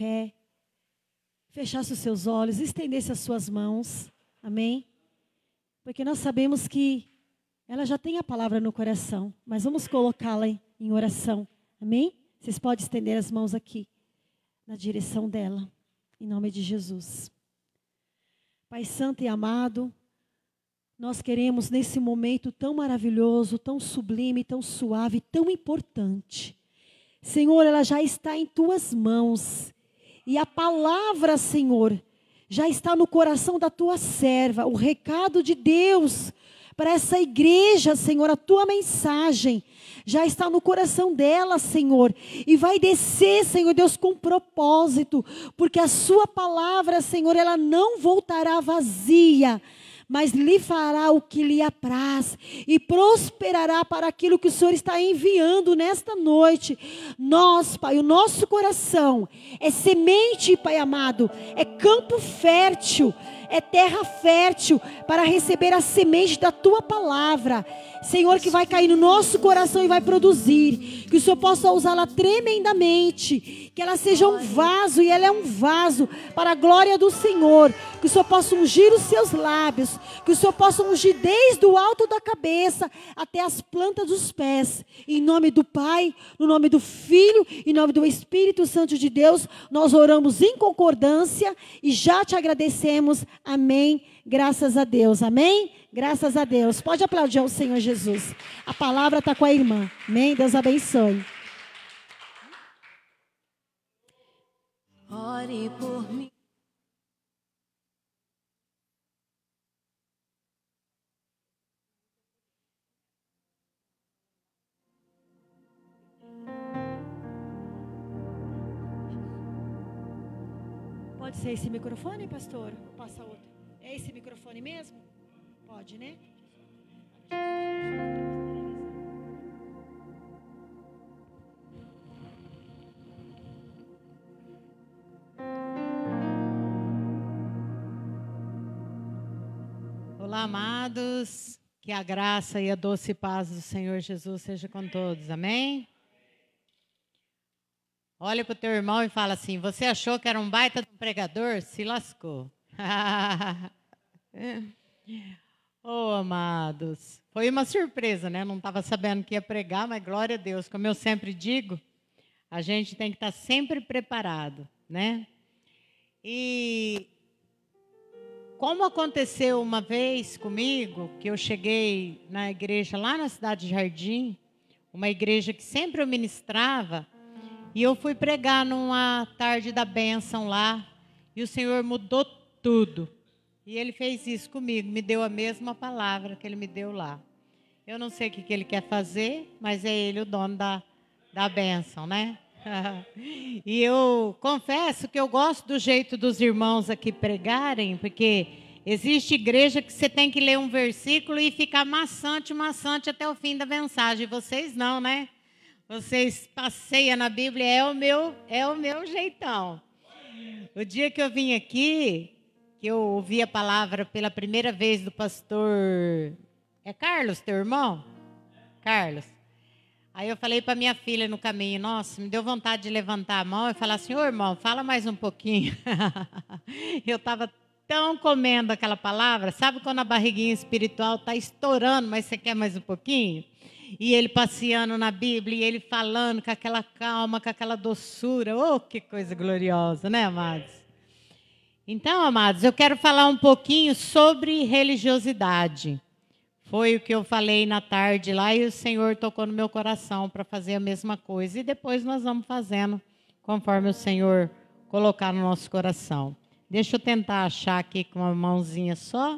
pé, fechasse os seus olhos, estendesse as suas mãos, amém? Porque nós sabemos que ela já tem a palavra no coração, mas vamos colocá-la em oração, amém? Vocês podem estender as mãos aqui, na direção dela, em nome de Jesus. Pai Santo e amado, nós queremos nesse momento tão maravilhoso, tão sublime, tão suave, tão importante. Senhor, ela já está em tuas mãos. E a palavra, Senhor, já está no coração da tua serva. O recado de Deus para essa igreja, Senhor, a tua mensagem já está no coração dela, Senhor. E vai descer, Senhor Deus, com propósito. Porque a sua palavra, Senhor, ela não voltará vazia, mas lhe fará o que lhe apraz e prosperará para aquilo que o Senhor está enviando nesta noite. Nós, Pai, o nosso coração é semente, Pai amado, é campo fértil, é terra fértil para receber a semente da Tua palavra. Senhor, que vai cair no nosso coração e vai produzir. Que o Senhor possa usá-la tremendamente. Que ela seja um vaso, e ela é um vaso para a glória do Senhor. Que o Senhor possa ungir os seus lábios. Que o Senhor possa ungir desde o alto da cabeça até as plantas dos pés. Em nome do Pai, no nome do Filho, em nome do Espírito Santo de Deus, nós oramos em concordância e já te agradecemos. Amém. Graças a Deus. Amém. Graças a Deus. Pode aplaudir ao Senhor Jesus. A palavra está com a irmã. Amém. Deus abençoe. Ore por mim. Pode ser esse microfone, pastor? Ou passa outro? É esse microfone mesmo? Pode, né? Olá, amados. Que a graça e a doce paz do Senhor Jesus seja com todos. Amém? Olha para o teu irmão e fala assim: você achou que era um baita de um pregador? Se lascou. Oh, amados. Foi uma surpresa, né? Não estava sabendo que ia pregar, mas glória a Deus. Como eu sempre digo, a gente tem que estar sempre preparado, né? E como aconteceu uma vez comigo, que eu cheguei na igreja lá na cidade de Jardim, uma igreja que sempre eu ministrava, e eu fui pregar numa tarde da bênção lá, e o Senhor mudou tudo. E Ele fez isso comigo, me deu a mesma palavra que Ele me deu lá. Eu não sei o que Ele quer fazer, mas é Ele o dono da bênção, né? E eu confesso que eu gosto do jeito dos irmãos aqui pregarem, porque existe igreja que você tem que ler um versículo e ficar maçante até o fim da mensagem. Vocês não, né? Vocês passeiam na Bíblia, é o meu jeitão. O dia que eu vim aqui, que eu ouvi a palavra pela primeira vez do pastor... É Carlos, teu irmão? Carlos. Aí eu falei para minha filha no caminho: nossa, me deu vontade de levantar a mão e falar assim: ô irmão, fala mais um pouquinho. Eu estava tão comendo aquela palavra. Sabe quando a barriguinha espiritual está estourando, mas você quer mais um pouquinho? E ele passeando na Bíblia, e ele falando com aquela calma, com aquela doçura. Oh, que coisa gloriosa, né, amados? Então, amados, eu quero falar um pouquinho sobre religiosidade. Foi o que eu falei na tarde lá, e o Senhor tocou no meu coração para fazer a mesma coisa. E depois nós vamos fazendo conforme o Senhor colocar no nosso coração. Deixa eu tentar achar aqui com uma mãozinha só.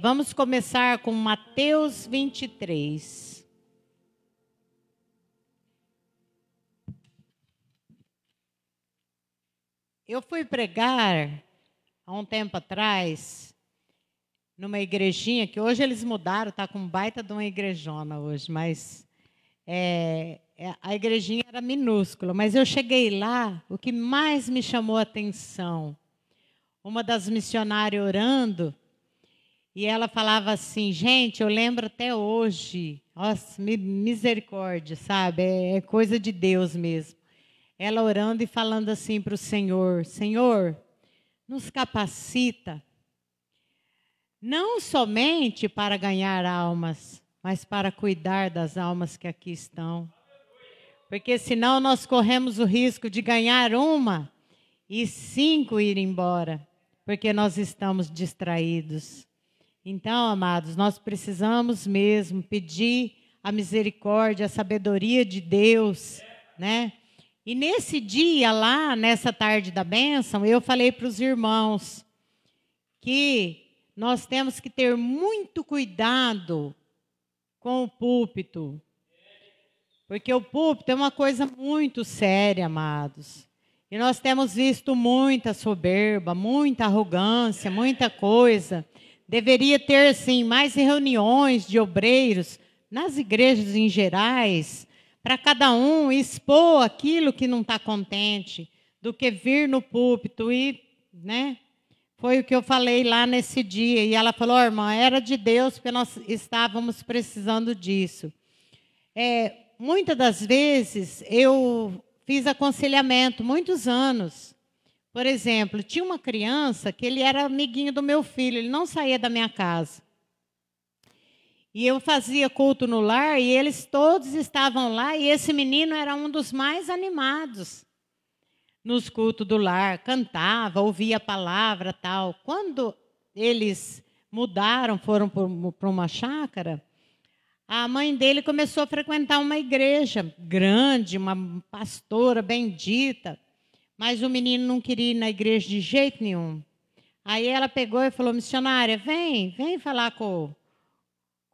Vamos começar com Mateus 23. Eu fui pregar há um tempo atrás numa igrejinha, que hoje eles mudaram, está com baita de uma igrejona hoje, mas a igrejinha era minúscula. Mas eu cheguei lá, o que mais me chamou a atenção, uma das missionárias orando, e ela falava assim: gente, eu lembro até hoje, nossa, misericórdia, sabe? É coisa de Deus mesmo. ela orando e falando assim para o Senhor: Senhor, nos capacita, não somente para ganhar almas, mas para cuidar das almas que aqui estão. Porque senão nós corremos o risco de ganhar uma e 5 ir embora, porque nós estamos distraídos. Então, amados, nós precisamos mesmo pedir a misericórdia, a sabedoria de Deus, né? E nesse dia lá, nessa tarde da bênção, eu falei para os irmãos que nós temos que ter muito cuidado com o púlpito. Porque o púlpito é uma coisa muito séria, amados. E nós temos visto muita soberba, muita arrogância, muita coisa. Deveria ter, sim, mais reuniões de obreiros nas igrejas em gerais, para cada um expor aquilo que não está contente, do que vir no púlpito e, né? Foi o que eu falei lá nesse dia. E ela falou: irmã, era de Deus, porque nós estávamos precisando disso. Muitas das vezes eu fiz aconselhamento, muitos anos. Por exemplo, tinha uma criança que ele era amiguinho do meu filho, ele não saía da minha casa. E eu fazia culto no lar e eles todos estavam lá e esse menino era um dos mais animados nos cultos do lar, cantava, ouvia a palavra, tal. Quando eles mudaram, foram para uma chácara, a mãe dele começou a frequentar uma igreja grande, uma pastora bendita, mas o menino não queria ir na igreja de jeito nenhum. Aí ela pegou e falou: missionária, vem falar com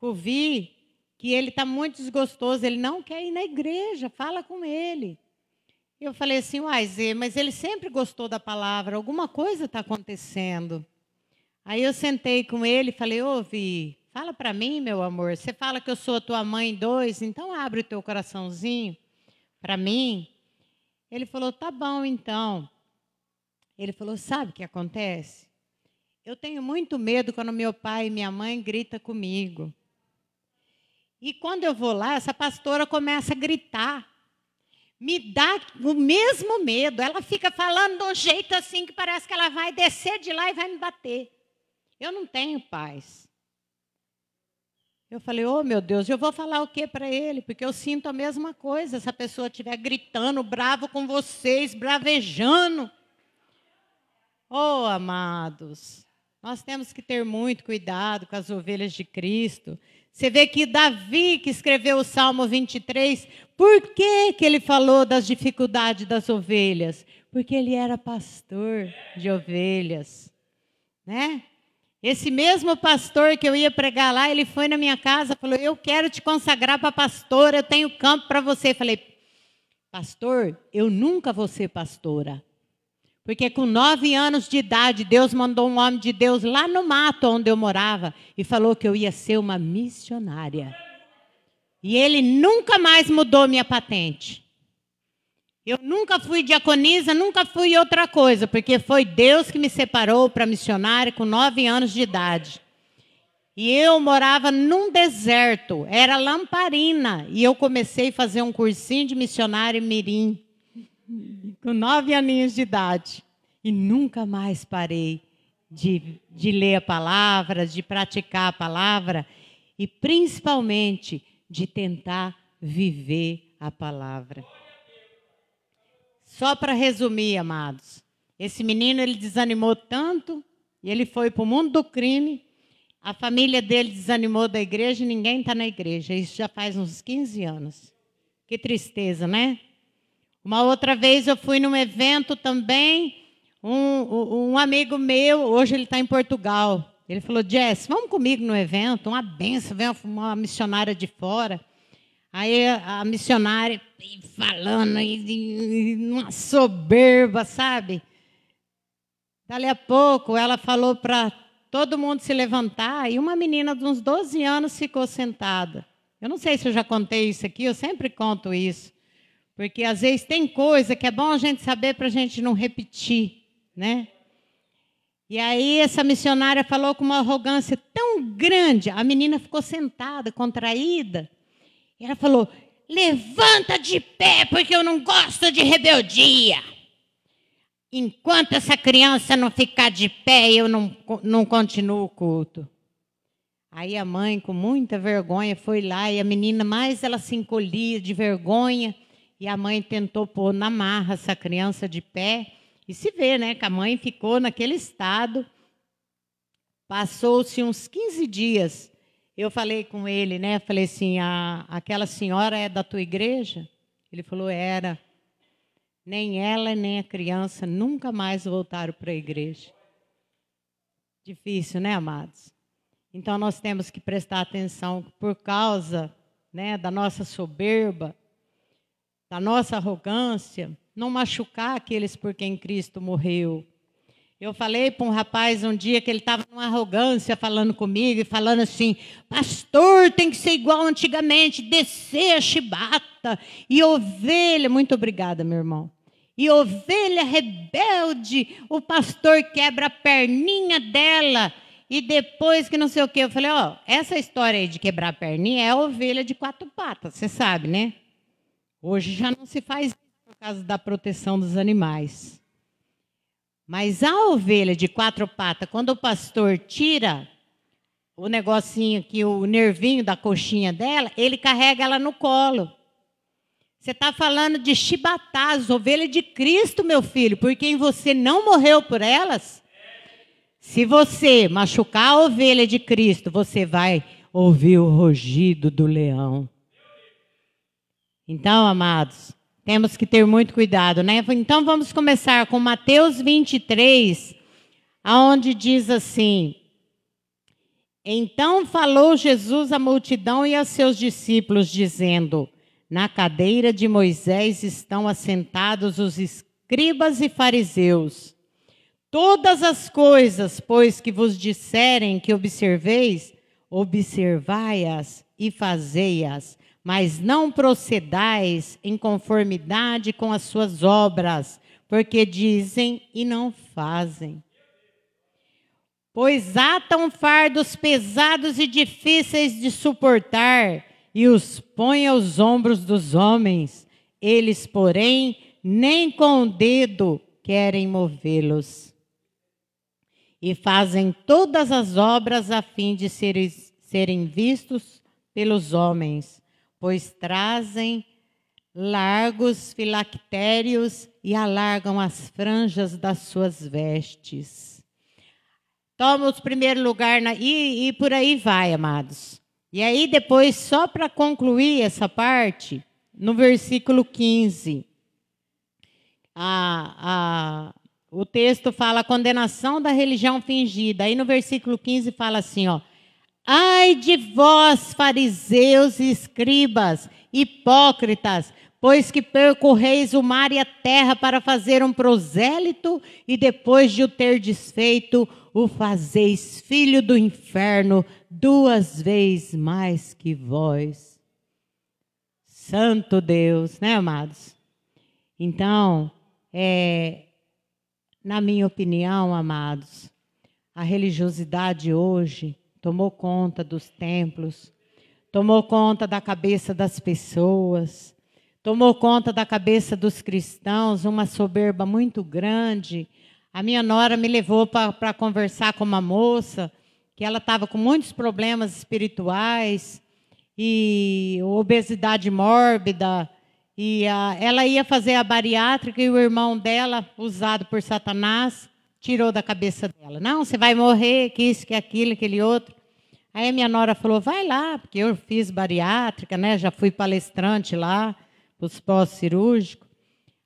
o Vi, que ele está muito desgostoso, ele não quer ir na igreja, fala com ele. Eu falei assim: uai, Zê, mas ele sempre gostou da palavra, alguma coisa está acontecendo. Aí eu sentei com ele e falei: ô Vi, fala para mim, meu amor, você fala que eu sou a tua mãe 2, então abre o teu coraçãozinho para mim. Ele falou: tá bom, então. Ele falou: sabe o que acontece? Eu tenho muito medo quando meu pai e minha mãe gritam comigo. E quando eu vou lá, essa pastora começa a gritar. Me dá o mesmo medo. Ela fica falando de um jeito assim que parece que ela vai descer de lá e vai me bater. Eu não tenho paz. Eu falei: oh, meu Deus, eu vou falar o que para ele? Porque eu sinto a mesma coisa. Se a pessoa estiver gritando, bravo com vocês, bravejando. Oh, amados, nós temos que ter muito cuidado com as ovelhas de Cristo. Você vê que Davi, que escreveu o Salmo 23, por que ele falou das dificuldades das ovelhas? Porque ele era pastor de ovelhas, né? Esse mesmo pastor que eu ia pregar lá, ele foi na minha casa, falou: eu quero te consagrar para pastora, eu tenho campo para você. Eu falei: pastor, eu nunca vou ser pastora. Porque com 9 anos de idade, Deus mandou um homem de Deus lá no mato onde eu morava e falou que eu ia ser uma missionária. E ele nunca mais mudou minha patente. Eu nunca fui diaconisa, nunca fui outra coisa, porque foi Deus que me separou para missionária com 9 anos de idade. E eu morava num deserto, era lamparina, e eu comecei a fazer um cursinho de missionária mirim, com 9 aninhos de idade. E nunca mais parei de ler a palavra, de praticar a palavra, e principalmente de tentar viver a palavra. Só para resumir, amados, esse menino ele desanimou tanto, e ele foi para o mundo do crime, a família dele desanimou da igreja e ninguém está na igreja. Isso já faz uns 15 anos. Que tristeza, né? Uma outra vez eu fui num evento também, um amigo meu, hoje ele está em Portugal, ele falou: Jess, vamos comigo no evento, uma benção, vem uma missionária de fora. Aí a missionária falando, uma soberba, sabe? Dali a pouco ela falou para todo mundo se levantar e uma menina de uns 12 anos ficou sentada. Eu não sei se eu já contei isso aqui, eu sempre conto isso. Porque às vezes tem coisa que é bom a gente saber para a gente não repetir, né? E aí essa missionária falou com uma arrogância tão grande, a menina ficou sentada, contraída. E ela falou: levanta de pé, porque eu não gosto de rebeldia. Enquanto essa criança não ficar de pé, eu não continuo o culto. Aí a mãe, com muita vergonha, foi lá e a menina mais ela se encolhia de vergonha. E a mãe tentou pôr na marra essa criança de pé. E se vê, né, que a mãe ficou naquele estado. Passou-se uns 15 dias. Eu falei com ele, né? Falei assim, aquela senhora é da tua igreja? Ele falou, era. Nem ela, nem a criança nunca mais voltaram para a igreja. Difícil, né, amados? Então, nós temos que prestar atenção por causa, né, da nossa soberba, da nossa arrogância, não machucar aqueles por quem Cristo morreu. Eu falei para um rapaz um dia que ele estava numa arrogância falando comigo e falando assim, pastor, tem que ser igual antigamente, descer a chibata e ovelha. Muito obrigada, meu irmão. E ovelha rebelde, o pastor quebra a perninha dela. E depois que não sei o quê, eu falei, essa história aí de quebrar a perninha é a ovelha de 4 patas, você sabe, né? Hoje já não se faz isso por causa da proteção dos animais. Mas a ovelha de 4 patas, quando o pastor tira o negocinho aqui, o nervinho da coxinha dela, ele carrega ela no colo. Você está falando de chibatar as ovelhas de Cristo, meu filho, por quem você não morreu por elas? Se você machucar a ovelha de Cristo, você vai ouvir o rugido do leão. Então, amados, temos que ter muito cuidado, né? Então, vamos começar com Mateus 23, onde diz assim, então falou Jesus à multidão e aos seus discípulos, dizendo, na cadeira de Moisés estão assentados os escribas e fariseus. Todas as coisas, pois, que vos disserem que observeis, observai-as e fazei-as, mas não procedais em conformidade com as suas obras, porque dizem e não fazem. Pois atam fardos pesados e difíceis de suportar, e os põem aos ombros dos homens. Eles, porém, nem com o dedo querem movê-los. E fazem todas as obras a fim de serem vistos pelos homens, pois trazem largos filactérios e alargam as franjas das suas vestes. Toma o primeiro lugar e por aí vai, amados. E aí depois, só para concluir essa parte, no versículo 15, o texto fala a condenação da religião fingida. Aí no versículo 15 fala assim, ai de vós, fariseus e escribas, hipócritas, pois que percorreis o mar e a terra para fazer um prosélito, e depois de o ter desfeito, o fazeis filho do inferno 2 vezes mais que vós. Santo Deus, né, amados? Então, na minha opinião, amados, a religiosidade hoje tomou conta dos templos, tomou conta da cabeça das pessoas, tomou conta da cabeça dos cristãos, uma soberba muito grande. A minha nora me levou para conversar com uma moça, que ela estava com muitos problemas espirituais, e obesidade mórbida, e ela ia fazer a bariátrica e o irmão dela, usado por Satanás, tirou da cabeça dela. Não, você vai morrer, que isso, que aquilo, aquele outro. Aí a minha nora falou, vai lá, porque eu fiz bariátrica, né? Já fui palestrante lá, os pós-cirúrgicos.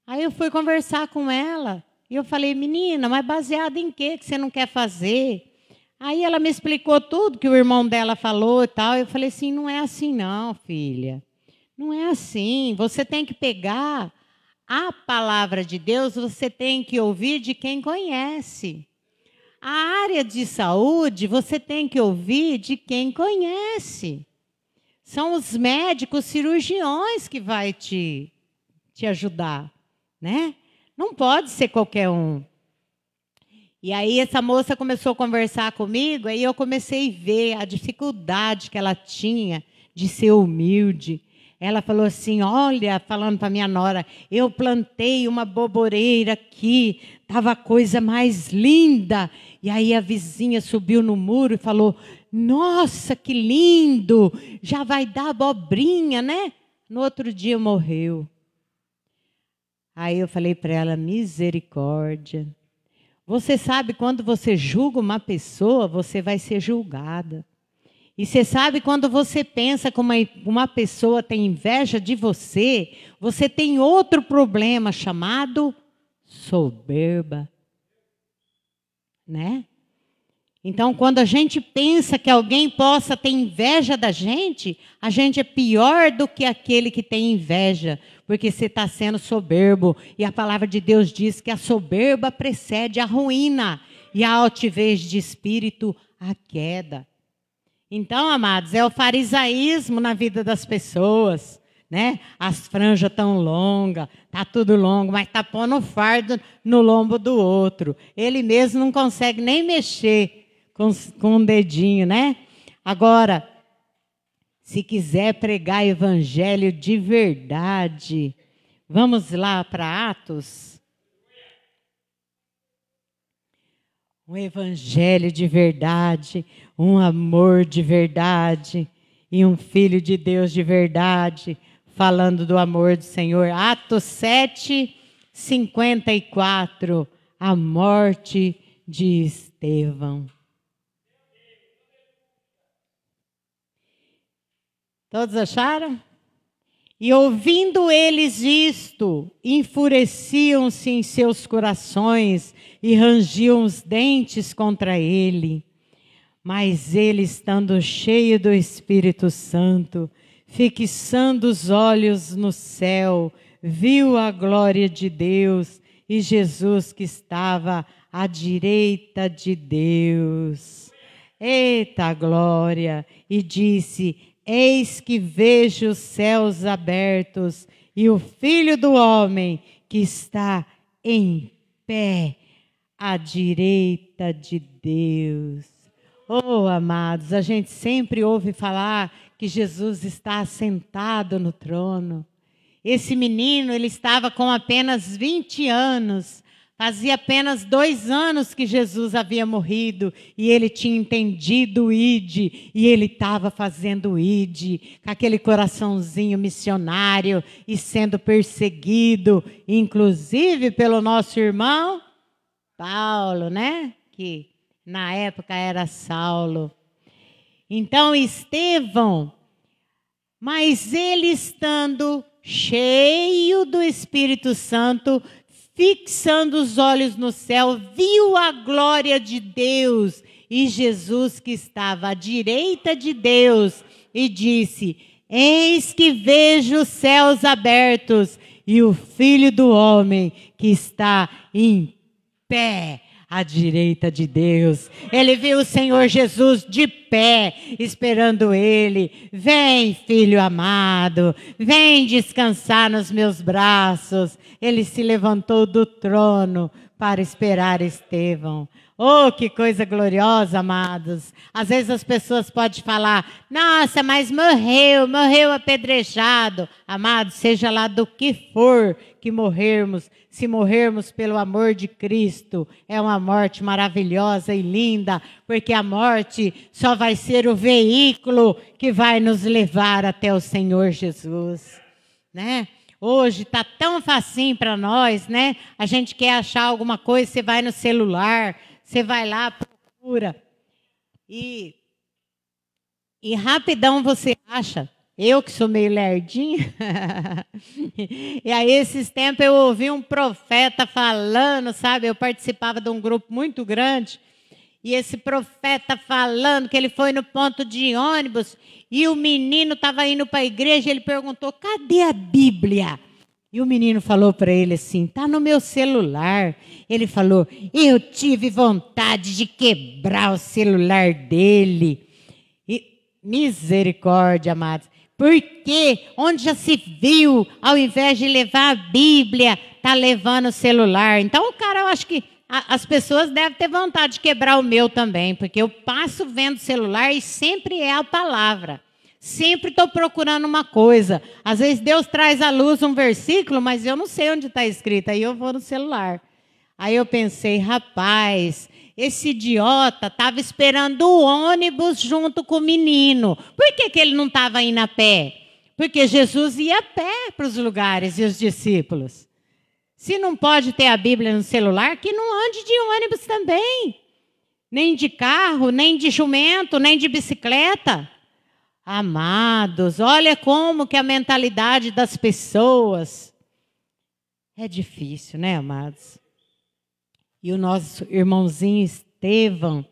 Aí eu fui conversar com ela, e eu falei, menina, mas baseado em quê que você não quer fazer? Aí ela me explicou tudo que o irmão dela falou e tal. Eu falei assim, não é assim não, filha. Não é assim, você tem que pegar a palavra de Deus, você tem que ouvir de quem conhece. A área de saúde, você tem que ouvir de quem conhece. São os médicos, cirurgiões que vai te ajudar, né? Não pode ser qualquer um. E aí essa moça começou a conversar comigo, aí eu comecei a ver a dificuldade que ela tinha de ser humilde. Ela falou assim, olha, falando para minha nora, eu plantei uma boboreira aqui, estava a coisa mais linda. E aí a vizinha subiu no muro e falou, nossa, que lindo, já vai dar abobrinha, né? No outro dia morreu. Aí eu falei para ela, misericórdia. Você sabe, quando você julga uma pessoa, você vai ser julgada. E você sabe, quando você pensa que uma pessoa tem inveja de você, você tem outro problema chamado soberba. Né? Então, quando a gente pensa que alguém possa ter inveja da gente, a gente é pior do que aquele que tem inveja, porque você está sendo soberbo. E a palavra de Deus diz que a soberba precede a ruína e a altivez de espírito a queda. Então, amados, é o farisaísmo na vida das pessoas, né? As franjas tão longas, tá tudo longo, mas tá pondo fardo no lombo do outro. Ele mesmo não consegue nem mexer com um dedinho, né? Agora, se quiser pregar evangelho de verdade, vamos lá para Atos. Um evangelho de verdade, um amor de verdade e um filho de Deus de verdade, falando do amor do Senhor. Atos 7:54, a morte de Estevão. Todos acharam? E ouvindo eles isto, enfureciam-se em seus corações e rangiam os dentes contra ele. Mas ele, estando cheio do Espírito Santo, fixando os olhos no céu, viu a glória de Deus e Jesus que estava à direita de Deus. Eita glória! E disse, eis que vejo os céus abertos e o Filho do Homem que está em pé à direita de Deus. Oh, amados, a gente sempre ouve falar que Jesus está assentado no trono. Esse menino, ele estava com apenas 20 anos. Fazia apenas 2 anos que Jesus havia morrido e ele tinha entendido o ID e ele estava fazendo o ID com aquele coraçãozinho missionário e sendo perseguido, inclusive pelo nosso irmão Paulo, né? Que na época era Saulo. Então Estevão, mas ele estando cheio do Espírito Santo, fixando os olhos no céu, viu a glória de Deus e Jesus que estava à direita de Deus e disse, eis que vejo os céus abertos e o Filho do Homem que está em pé à direita de Deus. Ele viu o Senhor Jesus de pé, esperando ele. Vem, filho amado, vem descansar nos meus braços. Ele se levantou do trono para esperar Estevão. Oh, que coisa gloriosa, amados. Às vezes as pessoas podem falar, nossa, mas morreu apedrejado. Amados, seja lá do que for que morrermos, se morrermos pelo amor de Cristo, é uma morte maravilhosa e linda, porque a morte só vai ser o veículo que vai nos levar até o Senhor Jesus, né? Hoje está tão facinho para nós, né? A gente quer achar alguma coisa, você vai no celular, você vai lá, procura. E rapidão você acha. Eu que sou meio lerdinha. E aí, esses tempos, eu ouvi um profeta falando, sabe? Eu participava de um grupo muito grande. E esse profeta falando que ele foi no ponto de ônibus e o menino estava indo para a igreja. Ele perguntou, cadê a Bíblia? E o menino falou para ele assim, está no meu celular. Ele falou, eu tive vontade de quebrar o celular dele. E, misericórdia, amados. Porque onde já se viu, ao invés de levar a Bíblia, está levando o celular. Então o cara, eu acho que as pessoas devem ter vontade de quebrar o meu também. Porque eu passo vendo o celular e sempre é a palavra. Sempre estou procurando uma coisa. Às vezes Deus traz à luz um versículo, mas eu não sei onde está escrito. Aí eu vou no celular. Aí eu pensei, rapaz, esse idiota estava esperando o ônibus junto com o menino. Por que ele não estava indo a pé? Porque Jesus ia a pé para os lugares e os discípulos. Se não pode ter a Bíblia no celular, que não ande de ônibus também. Nem de carro, nem de jumento, nem de bicicleta. Amados, olha como que a mentalidade das pessoas é difícil, né, amados? E o nosso irmãozinho Estevão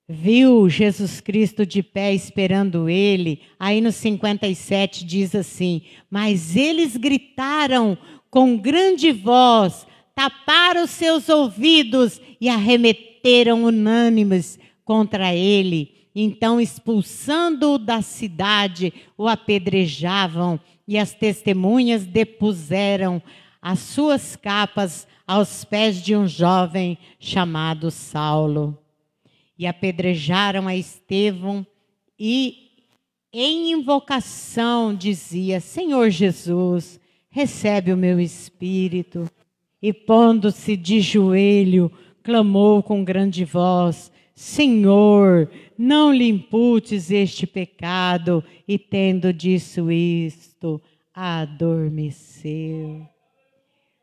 viu Jesus Cristo de pé esperando ele. Aí no 57 diz assim: mas eles gritaram com grande voz, taparam seus ouvidos e arremeteram unânimes contra ele. Então, expulsando-o da cidade, o apedrejavam, e as testemunhas depuseram as suas capas aos pés de um jovem chamado Saulo. E apedrejaram a Estevão, e em invocação dizia: Senhor Jesus, recebe o meu espírito. E pondo-se de joelho, clamou com grande voz: Senhor, não lhe imputes este pecado. E tendo dito isto, adormeceu.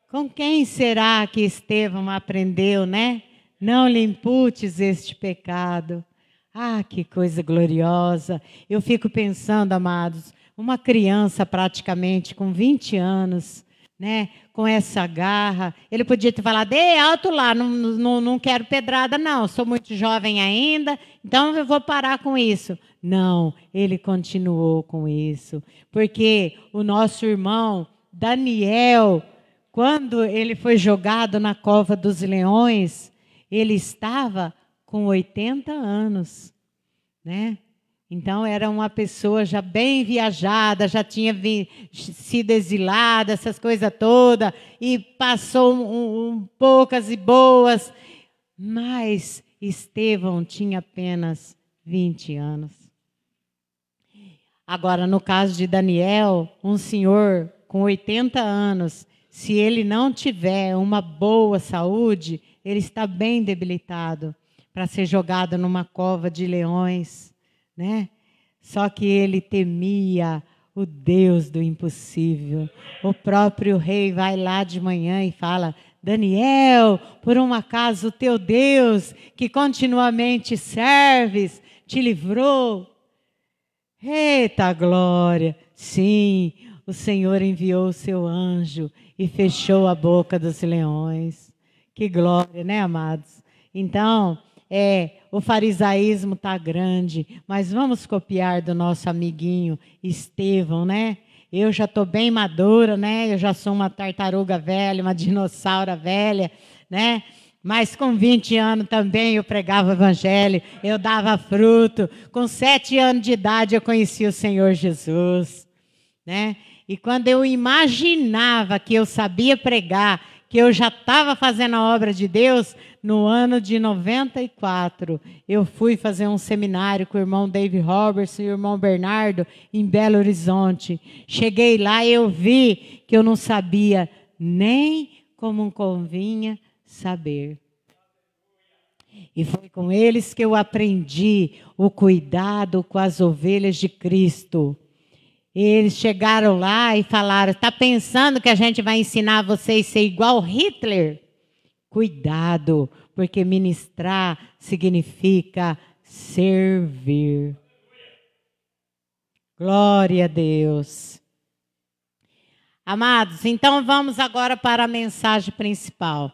Com quem será que Estevão aprendeu, né? Não lhe imputes este pecado. Ah, que coisa gloriosa. Eu fico pensando, amados, uma criança praticamente com 20 anos, né, com essa garra, ele podia ter falado: ei, alto lá, não quero pedrada não, sou muito jovem ainda, então eu vou parar com isso. Não, ele continuou com isso, porque o nosso irmão Daniel, quando ele foi jogado na cova dos leões, ele estava com 80 anos, né? Então, era uma pessoa já bem viajada, já tinha sido exilada, essas coisas todas, e passou poucas e boas, mas Estevão tinha apenas 20 anos. Agora, no caso de Daniel, um senhor com 80 anos, se ele não tiver uma boa saúde, ele está bem debilitado para ser jogado numa cova de leões, né? Só que ele temia o Deus do impossível. O próprio rei vai lá de manhã e fala: Daniel, por um acaso o teu Deus, que continuamente serves, te livrou? Eita glória! Sim, o Senhor enviou o seu anjo e fechou a boca dos leões. Que glória, né, amados? Então, o farisaísmo está grande, mas vamos copiar do nosso amiguinho Estevão, né? Eu já estou bem madura, né? Eu já sou uma tartaruga velha, uma dinossauro velha, né? Mas com 20 anos também eu pregava o evangelho, eu dava fruto. Com 7 anos de idade eu conheci o Senhor Jesus, né? E quando eu imaginava que eu sabia pregar, que eu já estava fazendo a obra de Deus, no ano de 94, eu fui fazer um seminário com o irmão David Robertson e o irmão Bernardo em Belo Horizonte. Cheguei lá e eu vi que eu não sabia nem como convinha saber. E foi com eles que eu aprendi o cuidado com as ovelhas de Cristo. Eles chegaram lá e falaram: está pensando que a gente vai ensinar vocês a ser igual Hitler? Cuidado, porque ministrar significa servir. Glória a Deus. Amados, então vamos agora para a mensagem principal.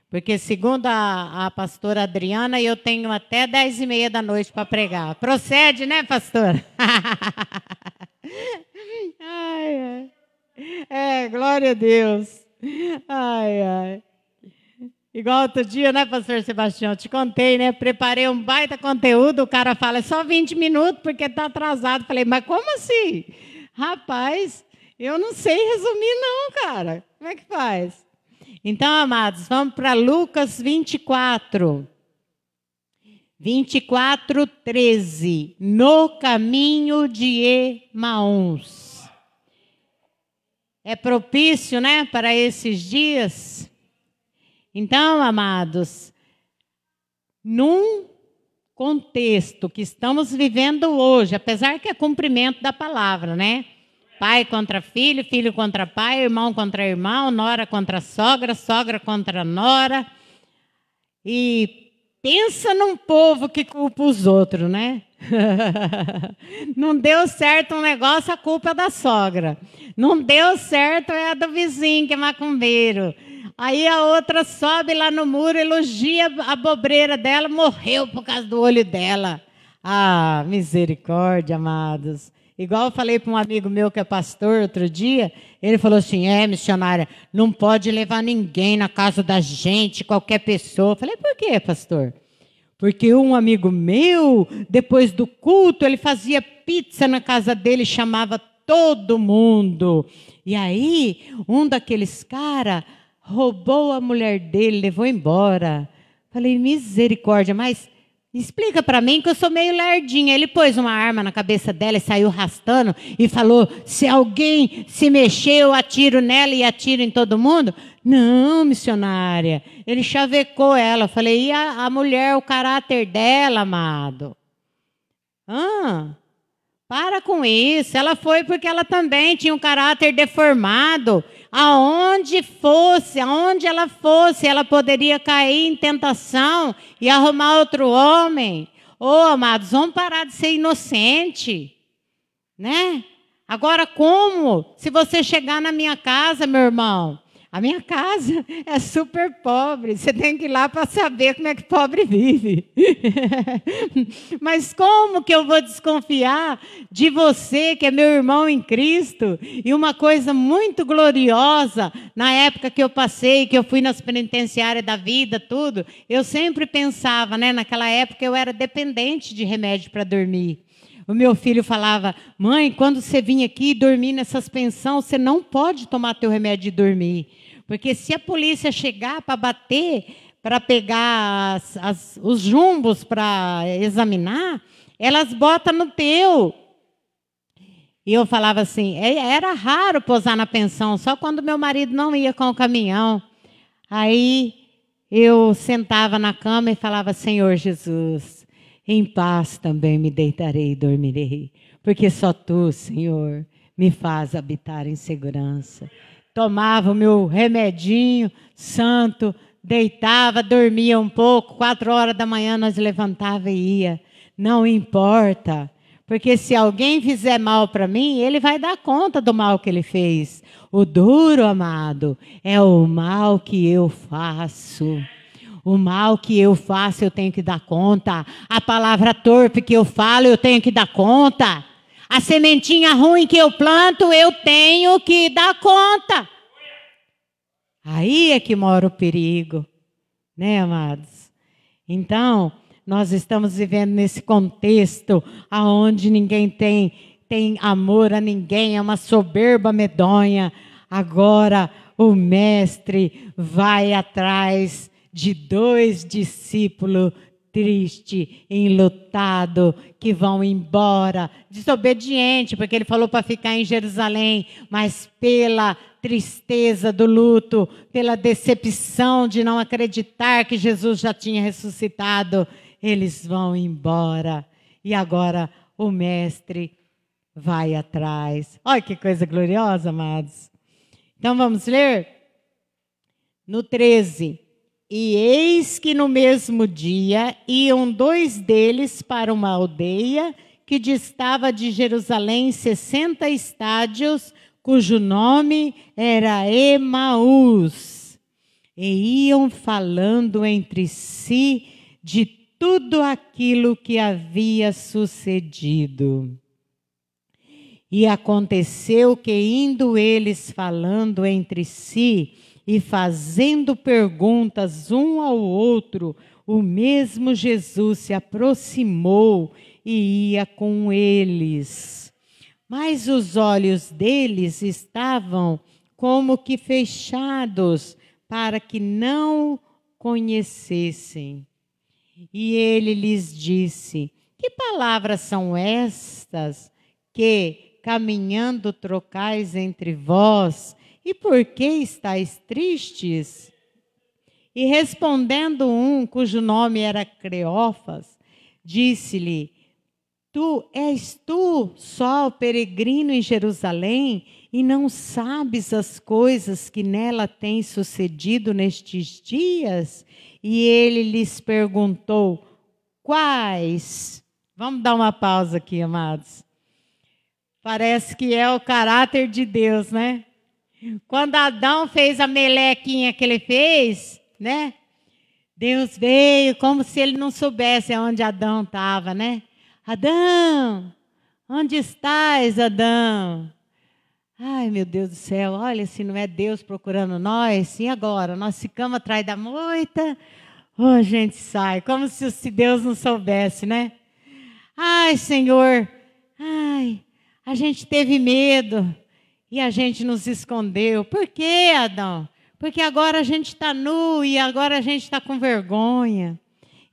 Porque segundo a pastora Adriana, eu tenho até 10h30 da noite para pregar. Procede, né, pastora? Ai, ai. Glória a Deus. Ai, ai. Igual outro dia, né, pastor Sebastião? Te contei, né? Preparei um baita conteúdo, o cara fala: é só 20 minutos porque está atrasado. Falei: mas como assim? Rapaz, eu não sei resumir não, cara. Como é que faz? Então, amados, vamos para Lucas 24. 24:13, no caminho de Emaús. É propício, né, para esses dias? Então, amados, num contexto que estamos vivendo hoje, apesar que é cumprimento da palavra, né? Pai contra filho, filho contra pai, irmão contra irmão, nora contra sogra, sogra contra nora. E pensa num povo que culpa os outros, né? Não deu certo um negócio, a culpa é da sogra. Não deu certo, é a do vizinho, que é macumbeiro. Aí a outra sobe lá no muro, elogia a bobreira dela, morreu por causa do olho dela. Ah, misericórdia, amados. Igual eu falei para um amigo meu que é pastor outro dia, ele falou assim, missionária, não pode levar ninguém na casa da gente, qualquer pessoa. Eu falei, por quê, pastor? Porque um amigo meu, depois do culto, ele fazia pizza na casa dele, chamava todo mundo. E aí, um daqueles caras roubou a mulher dele, levou embora. Falei, misericórdia, mas explica para mim que eu sou meio lerdinha. Ele pôs uma arma na cabeça dela e saiu arrastando e falou, se alguém se mexer, eu atiro nela e atiro em todo mundo. Não, missionária. Ele chavecou ela. Eu falei, e a mulher, o caráter dela, amado? Para com isso. Ela foi porque ela também tinha um caráter deformado. Aonde ela fosse, ela poderia cair em tentação e arrumar outro homem. Amados, vamos parar de ser inocente, né? Agora, como? Se você chegar na minha casa, meu irmão, a minha casa é super pobre. Você tem que ir lá para saber como é que pobre vive. Mas como que eu vou desconfiar de você, que é meu irmão em Cristo? E uma coisa muito gloriosa, na época que eu passei, que eu fui nas penitenciárias da vida, tudo, eu sempre pensava, né? Naquela época eu era dependente de remédio para dormir. O meu filho falava, mãe, quando você vir aqui dormir nessas pensões, você não pode tomar teu remédio de dormir. Porque se a polícia chegar para bater, para pegar os jumbos para examinar, elas botam no teu. E eu falava assim, era raro posar na pensão, só quando meu marido não ia com o caminhão. Aí eu sentava na cama e falava, Senhor Jesus, em paz também me deitarei e dormirei, porque só Tu, Senhor, me faz habitar em segurança. Tomava o meu remedinho santo, deitava, dormia um pouco, 4 horas da manhã nós levantava e ia. Não importa, porque se alguém fizer mal para mim, ele vai dar conta do mal que ele fez. O duro, amado, é o mal que eu faço. O mal que eu faço, eu tenho que dar conta. A palavra torpe que eu falo, eu tenho que dar conta. A sementinha ruim que eu planto, eu tenho que dar conta. Aí é que mora o perigo, né, amados? Então, nós estamos vivendo nesse contexto onde ninguém tem amor a ninguém, é uma soberba medonha. Agora, o mestre vai atrás de 2 discípulos tristes, enlutados, que vão embora, desobediente, porque ele falou para ficar em Jerusalém, mas pela tristeza do luto, pela decepção de não acreditar que Jesus já tinha ressuscitado, eles vão embora. E agora o mestre vai atrás. Olha que coisa gloriosa, amados. Então vamos ler? No 13. E eis que no mesmo dia iam 2 deles para uma aldeia que distava de Jerusalém 60 estádios, cujo nome era Emaús. E iam falando entre si de tudo aquilo que havia sucedido. E aconteceu que, indo eles falando entre si e fazendo perguntas um ao outro, o mesmo Jesus se aproximou e ia com eles. Mas os olhos deles estavam como que fechados, para que não conhecessem. E ele lhes disse: que palavras são estas que, caminhando, trocais entre vós? E por que estáis tristes? E respondendo um, cujo nome era Cleófas, disse-lhe: és tu só peregrino em Jerusalém e não sabes as coisas que nela têm sucedido nestes dias? E ele lhes perguntou: quais? Vamos dar uma pausa aqui, amados. Parece que é o caráter de Deus, né? Quando Adão fez a melequinha que ele fez, né? Deus veio como se ele não soubesse onde Adão estava, né? Adão, onde estás, Adão? Ai, meu Deus do céu, olha, se não é Deus procurando nós, e agora? Nós ficamos atrás da moita, ou a gente sai, como se Deus não soubesse, né? Ai, Senhor, ai, a gente teve medo e a gente nos escondeu. Por quê, Adão? Porque agora a gente está nu e agora a gente está com vergonha.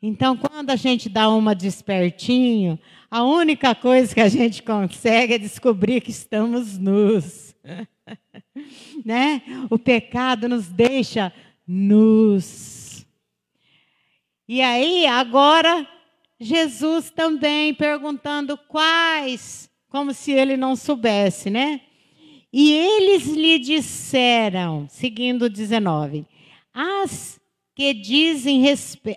Então, quando a gente dá uma despertinho, a única coisa que a gente consegue é descobrir que estamos nus. Né? O pecado nos deixa nus. E aí, agora, Jesus também perguntando quais, como se ele não soubesse, né? E eles lhe disseram, seguindo 19, as que dizem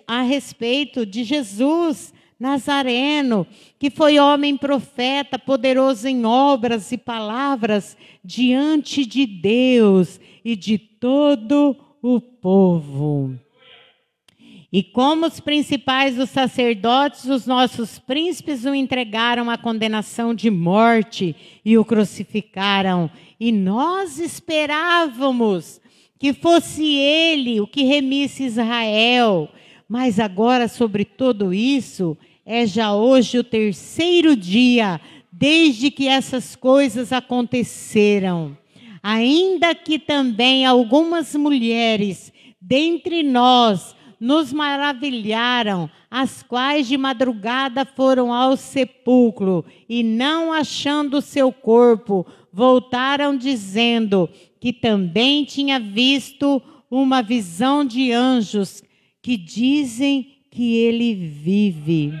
a respeito de Jesus Nazareno, que foi homem profeta, poderoso em obras e palavras diante de Deus e de todo o povo. E como os principais dos sacerdotes, os nossos príncipes o entregaram à condenação de morte e o crucificaram. E nós esperávamos que fosse ele o que remisse Israel. Mas agora, sobre tudo isso, é já hoje o 3º dia desde que essas coisas aconteceram. Ainda que também algumas mulheres dentre nós nos maravilharam, as quais de madrugada foram ao sepulcro e, não achando o seu corpo, voltaram dizendo que também tinha visto uma visão de anjos que dizem que ele vive.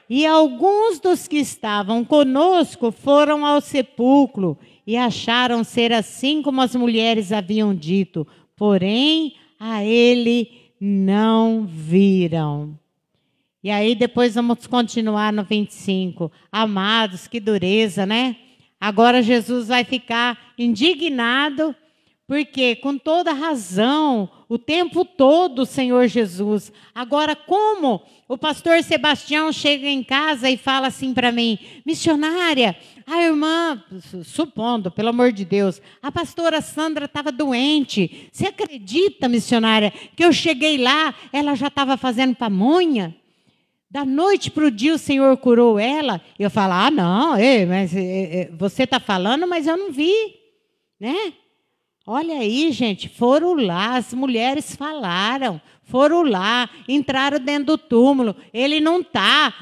E alguns dos que estavam conosco foram ao sepulcro e acharam ser assim como as mulheres haviam dito, porém a ele não viram. E aí depois vamos continuar no 25. Amados, que dureza, né? Agora Jesus vai ficar indignado, porque com toda razão, o tempo todo o Senhor Jesus. Agora, como o pastor Sebastião chega em casa e fala assim para mim: missionária, a irmã, supondo, pelo amor de Deus, a pastora Sandra estava doente. Você acredita, missionária, que eu cheguei lá, ela já estava fazendo pamonha? Da noite para o dia o Senhor curou ela. Eu falo: ah, não, mas você está falando, mas eu não vi, né? Olha aí, gente, foram lá, as mulheres falaram, foram lá, entraram dentro do túmulo, ele não está.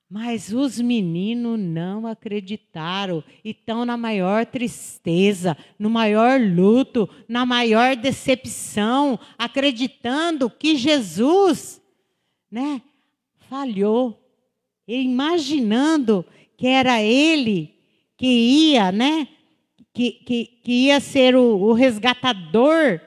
Mas os meninos não acreditaram e estão na maior tristeza, no maior luto, na maior decepção, acreditando que Jesus, né, falhou, imaginando que era ele que ia, né, que ia ser o resgatador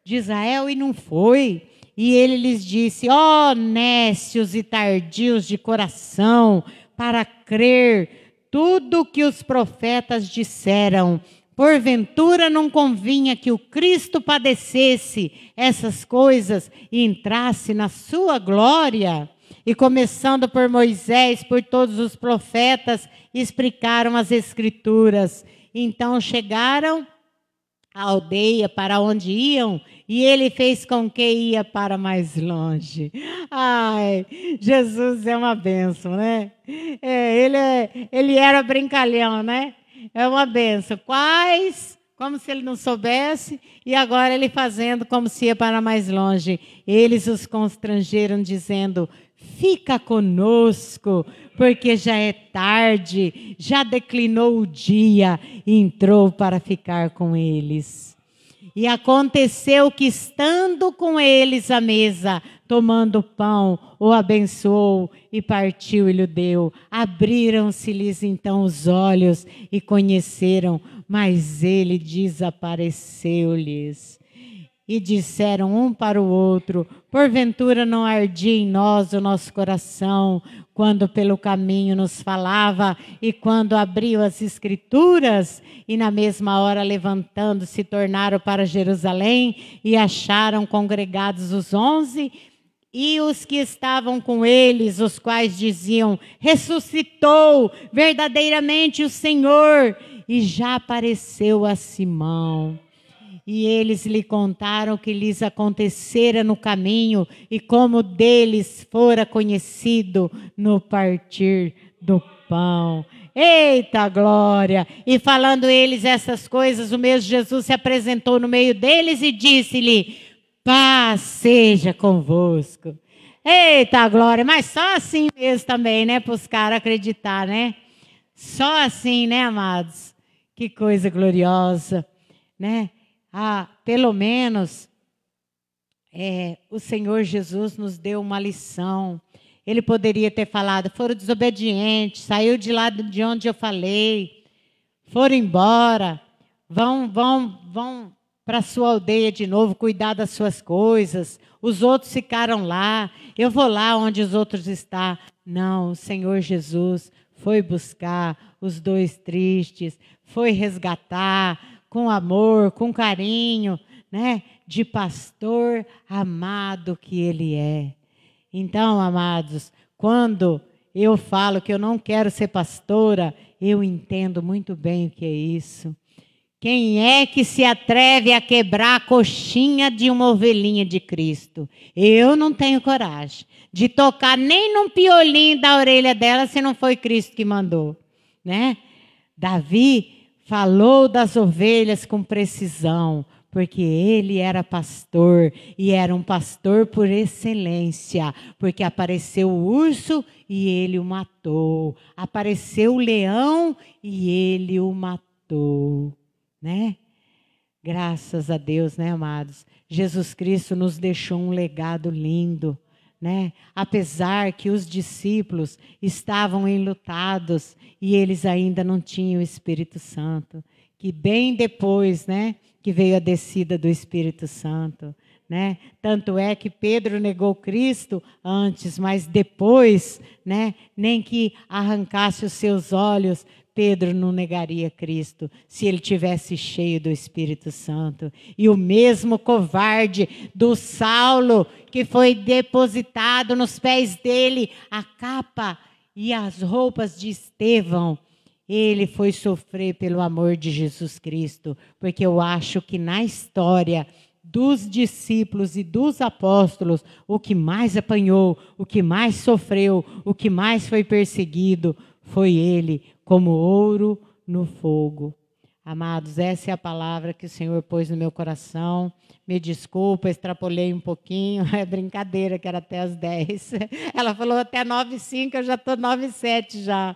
de Israel, e não foi. E ele lhes disse: ó, nécios e tardios de coração, para crer tudo que os profetas disseram. Porventura não convinha que o Cristo padecesse essas coisas e entrasse na sua glória? E começando por Moisés, por todos os profetas, explicaram as Escrituras. Então chegaram à aldeia para onde iam, e ele fez com que ia para mais longe. Ai, Jesus é uma bênção, né? Ele era brincalhão, né? É uma bênção. Quais? Como se ele não soubesse, e agora ele fazendo como se ia para mais longe. Eles os constrangeram, dizendo: fica conosco, porque já é tarde, já declinou o dia, e entrou para ficar com eles. E aconteceu que, estando com eles à mesa, tomando pão, o abençoou e partiu e lhe deu. Abriram-se-lhes então os olhos e conheceram, mas ele desapareceu-lhes. E disseram um para o outro: porventura não ardia em nós o nosso coração, quando pelo caminho nos falava e quando abriu as Escrituras? E na mesma hora, levantando-se, tornaram para Jerusalém e acharam congregados os 11 e os que estavam com eles, os quais diziam: ressuscitou verdadeiramente o Senhor e já apareceu a Simão. E eles lhe contaram o que lhes acontecera no caminho e como deles fora conhecido no partir do pão. Eita glória! E falando eles essas coisas, o mesmo Jesus se apresentou no meio deles e disse-lhe: paz seja convosco. Eita glória! Mas só assim mesmo também, né? Para os caras acreditar, né? Só assim, né, amados? Que coisa gloriosa, né? Pelo menos o Senhor Jesus nos deu uma lição. Ele poderia ter falado: foram desobedientes, saiu de lá de onde eu falei, foram embora, vão para a sua aldeia de novo, cuidar das suas coisas. Os outros ficaram lá, eu vou lá onde os outros estão. Não, o Senhor Jesus foi buscar os dois tristes, foi resgatar com amor, com carinho, né? De pastor amado que ele é. Então, amados, quando eu falo que eu não quero ser pastora, eu entendo muito bem o que é isso. Quem é que se atreve a quebrar a coxinha de uma ovelhinha de Cristo? Eu não tenho coragem de tocar nem num piolinho da orelha dela se não foi Cristo que mandou, né? Davi falou das ovelhas com precisão, porque ele era pastor e era um pastor por excelência, porque apareceu o urso e ele o matou, apareceu o leão e ele o matou, né? Graças a Deus, né, amados? Jesus Cristo nos deixou um legado lindo, né? Apesar que os discípulos estavam enlutados e eles ainda não tinham o Espírito Santo, que bem depois, né, que veio a descida do Espírito Santo, né? Tanto é que Pedro negou Cristo antes, mas depois, né, nem que arrancasse os seus olhos, Pedro não negaria Cristo se ele tivesse cheio do Espírito Santo. E o mesmo covarde do Saulo, que foi depositado nos pés dele a capa e as roupas de Estevão, ele foi sofrer pelo amor de Jesus Cristo, porque eu acho que na história dos discípulos e dos apóstolos, o que mais apanhou, o que mais sofreu, o que mais foi perseguido, foi ele, como ouro no fogo. Amados, essa é a palavra que o Senhor pôs no meu coração. Me desculpa, extrapolei um pouquinho. É brincadeira, que era até as 10. Ela falou até 9h05, eu já estou 9h07 já.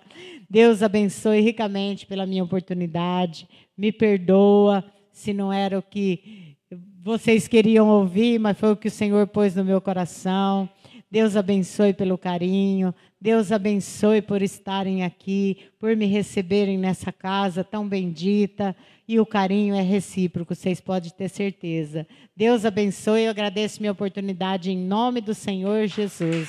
Deus abençoe ricamente pela minha oportunidade. Me perdoa se não era o que vocês queriam ouvir, mas foi o que o Senhor pôs no meu coração. Deus abençoe pelo carinho. Deus abençoe por estarem aqui, por me receberem nessa casa tão bendita. E o carinho é recíproco, vocês podem ter certeza. Deus abençoe, eu agradeço minha oportunidade em nome do Senhor Jesus.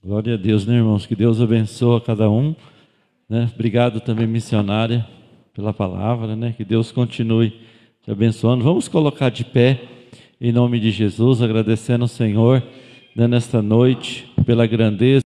Glória a Deus, né, irmãos? Que Deus abençoe a cada um. Né? Obrigado também, missionária, pela palavra, né? Que Deus continue te abençoando. Vamos colocar de pé, em nome de Jesus, agradecendo ao Senhor, né, nesta noite, pela grandeza.